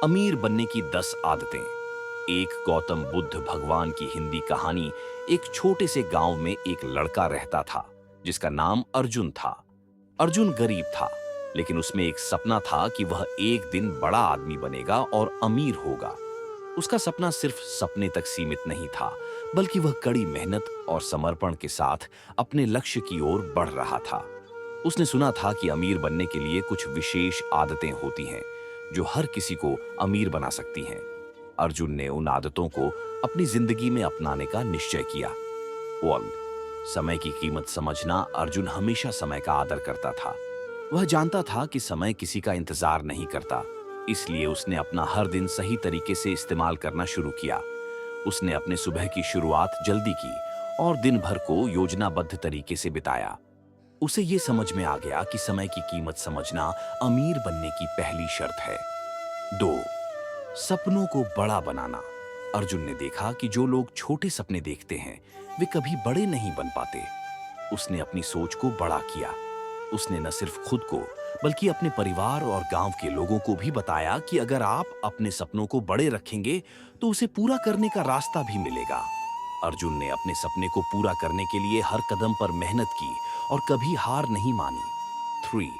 अमीर बनने की 10 आदतें। एक गौतम बुद्ध भगवान की हिंदी कहानी। एक छोटे से गांव में एक लड़का रहता था जिसका नाम अर्जुन था। अर्जुन गरीब था, लेकिन उसमें एक सपना था कि वह एक दिन बड़ा आदमी बनेगा और अमीर होगा। उसका सपना सिर्फ सपने तक सीमित नहीं था, बल्कि वह कड़ी मेहनत और समर्पण के साथ अपने लक्ष्य की ओर बढ़ रहा था। उसने सुना था कि अमीर बनने के लिए कुछ विशेष आदतें होती हैं जो हर किसी को अमीर बना सकती हैं। अर्जुन ने उन आदतों को अपनी जिंदगी में अपनाने का निश्चय किया। 1. समय की कीमत समझना। अर्जुन हमेशा समय का आदर करता था। वह जानता था कि समय किसी का इंतजार नहीं करता, इसलिए उसने अपना हर दिन सही तरीके से इस्तेमाल करना शुरू किया। उसने अपने सुबह की शुरुआत जल्दी की और दिन भर को योजनाबद्ध तरीके से बिताया। उसे ये समझ में आ गया कि समय की कीमत समझना अमीर बनने की पहली शर्त है। 2. सपनों को बड़ा बनाना। अर्जुन ने देखा कि जो लोग छोटे सपने देखते हैं वे कभी बड़े नहीं बन पाते। उसने अपनी सोच को बड़ा किया। उसने न सिर्फ खुद को बल्कि अपने परिवार और गांव के लोगों को भी बताया कि अगर आप अपने सपनों को बड़े रखेंगे तो उसे पूरा करने का रास्ता भी मिलेगा। अर्जुन ने अपने सपने को पूरा करने के लिए हर कदम पर मेहनत की और कभी हार नहीं मानी। 3.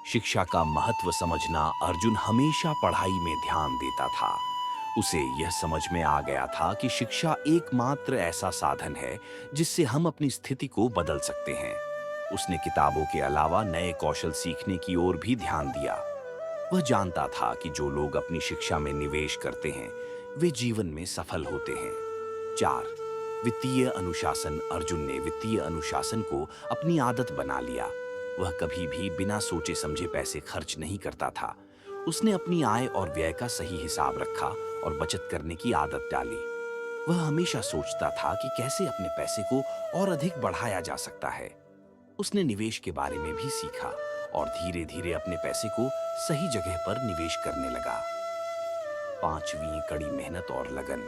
शिक्षा का महत्व समझना। अर्जुन हमेशा पढ़ाई में ध्यान देता था। उसे यह समझ में आ गया था कि शिक्षा एकमात्र ऐसा साधन है जिससे हम अपनी स्थिति को बदल सकते हैं। उसने किताबों के अलावा नए कौशल सीखने की ओर भी ध्यान दिया। वह जानता था कि जो लोग अपनी शिक्षा में निवेश करते हैं वे जीवन में सफल होते हैं। 4. वित्तीय अनुशासन। अर्जुन ने वित्तीय अनुशासन को अपनी आदत बना लिया। वह कभी भी बिना सोचे समझे पैसे खर्च नहीं करता था। उसने अपनी आय और व्यय का सही हिसाब रखा और बचत करने की आदत डाली। वह हमेशा सोचता था कि कैसे अपने पैसे को और अधिक बढ़ाया जा सकता है। उसने निवेश के बारे में भी सीखा और धीरे धीरे अपने पैसे को सही जगह पर निवेश करने लगा। 5वीं, कड़ी मेहनत और लगन।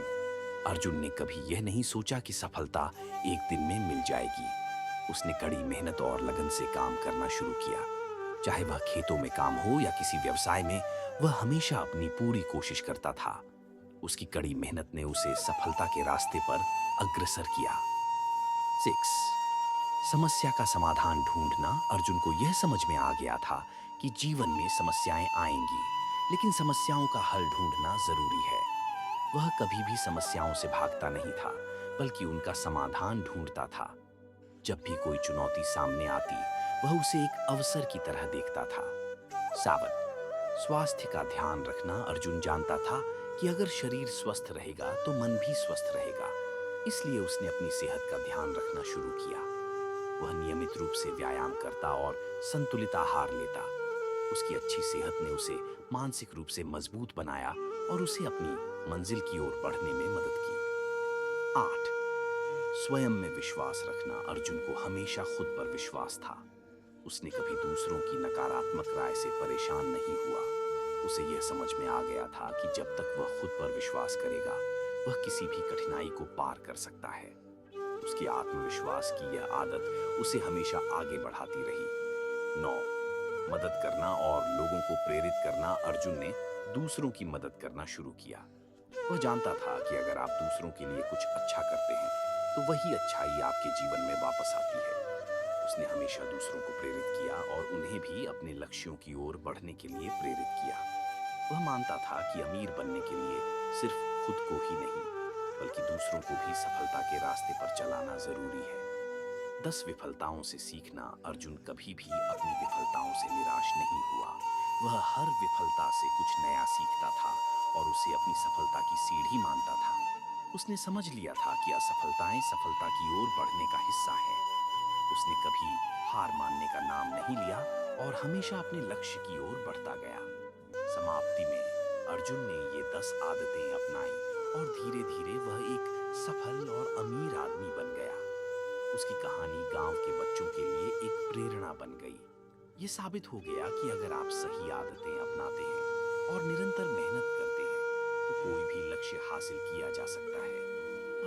अर्जुन ने कभी यह नहीं सोचा कि सफलता एक दिन में मिल जाएगी। उसने कड़ी मेहनत और लगन से काम करना शुरू किया। चाहे वह खेतों में काम हो या किसी व्यवसाय में, वह हमेशा अपनी पूरी कोशिश करता था। उसकी कड़ी मेहनत ने उसे सफलता के रास्ते पर अग्रसर किया। 6. समस्या का समाधान ढूंढना। अर्जुन को यह समझ में आ गया था कि जीवन में समस्याएं आएंगी, लेकिन समस्याओं का हल ढूंढना जरूरी है। वह कभी भी समस्याओं से भागता नहीं था, बल्कि उनका समाधान ढूंढता था। जब भी कोई चुनौती सामने आती, वह उसे एक अवसर की तरह देखता था। 7. स्वास्थ्य का ध्यान रखना। अर्जुन जानता था कि अगर शरीर स्वस्थ रहेगा तो मन भी स्वस्थ रहेगा। इसलिए उसने अपनी सेहत का ध्यान रखना शुरू किया। वह नियमित रूप से व्यायाम करता और संतुलित आहार लेता। उसकी अच्छी सेहत ने उसे मानसिक रूप से मजबूत बनाया और उसे अपनी मंजिल की ओर बढ़ने में मदद की। 8. स्वयं में विश्वास रखना। अर्जुन को हमेशा खुद पर विश्वास था। उसने कभी दूसरों की नकारात्मक राय से परेशान नहीं हुआ। उसे यह समझ में आ गया था कि जब तक वह खुद पर विश्वास करेगा, वह किसी भी कठिनाई को पार कर सकता है। उसकी आत्मविश्वास की यह आदत उसे हमेशा आगे बढ़ाती रही। 9. मदद करना और लोगों को प्रेरित करना। अर्जुन ने दूसरों की मदद करना शुरू किया। वह जानता था कि अगर आप दूसरों के लिए कुछ अच्छा करते हैं तो वही अच्छाई आपके जीवन में वापस आती है। उसने हमेशा दूसरों को प्रेरित किया और उन्हें भी अपने लक्ष्यों की ओर बढ़ने के लिए प्रेरित किया। वह मानता था कि अमीर बनने के लिए सिर्फ खुद को ही नहीं, बल्कि दूसरों को भी सफलता के रास्ते पर चलाना जरूरी है। 10 विफलताओं से सीखना। अर्जुन कभी भी अपनी विफलताओं से निराश नहीं हुआ। वह हर विफलता से कुछ नया सीखता था और उसे अपनी सफलता की सीढ़ी मानता था। उसने समझ लिया था कि असफलताएं सफलता की ओर बढ़ने का हिस्सा है। उसने कभी हार मानने का नाम नहीं लिया और हमेशा अपने लक्ष्य की ओर बढ़ता गया। समाप्ति में अर्जुन ने ये 10 आदतें अपनाई और धीरे धीरे वह एक सफल और अमीर आदमी बन गया। उसकी कहानी गांव के बच्चों के लिए एक प्रेरणा बन गई। ये साबित हो गया कि अगर आप सही आदतें अपनाते हैं और निरंतर मेहनत करते हैं तो कोई भी लक्ष्य हासिल किया जा सकता है।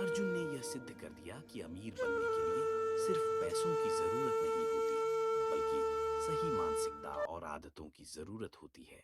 अर्जुन ने यह सिद्ध कर दिया कि अमीर बनने के लिए सिर्फ पैसों की जरूरत नहीं होती, बल्कि सही मानसिकता और आदतों की जरूरत होती है।